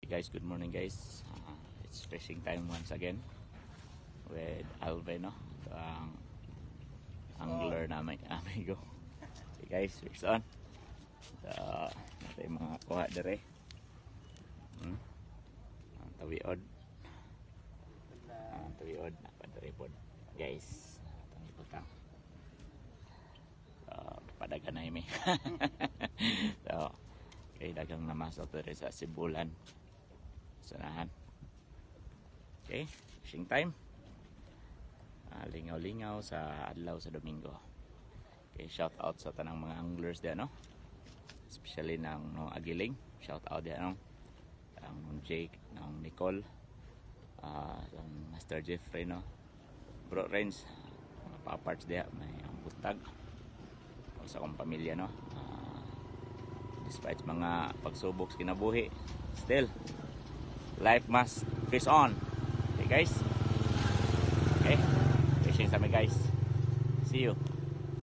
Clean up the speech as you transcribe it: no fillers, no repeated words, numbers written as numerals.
Guys, good morning guys. It's fishing time once again with Alvin, no? Ito ang angler na may amigo. Okay guys, fish on. Ito yung mga kuha dire. Ang tawiod. Ang tawiod. Napadaripod. Guys, itong iputang. Padagan na yun. So, okay, dagang namasok dire sa Sibulan. Sanahan. Okay, fishing time. Lingaw-lingaw sa adlaw sa Domingo. Okay, shout out sa tanang mga anglers diyan, no? Especially ng no, Agiling. Shout out diyan, no? Ang Jake, ng Nicole, ang Master Jeffrey, no? Bro Renz, mga paparts diyan, may ang butag. Sa akong pamilya, no? Despite mga pagsubok sa kinabuhi, still life must fish on. Okay guys, okay, fishing sa guys, see you.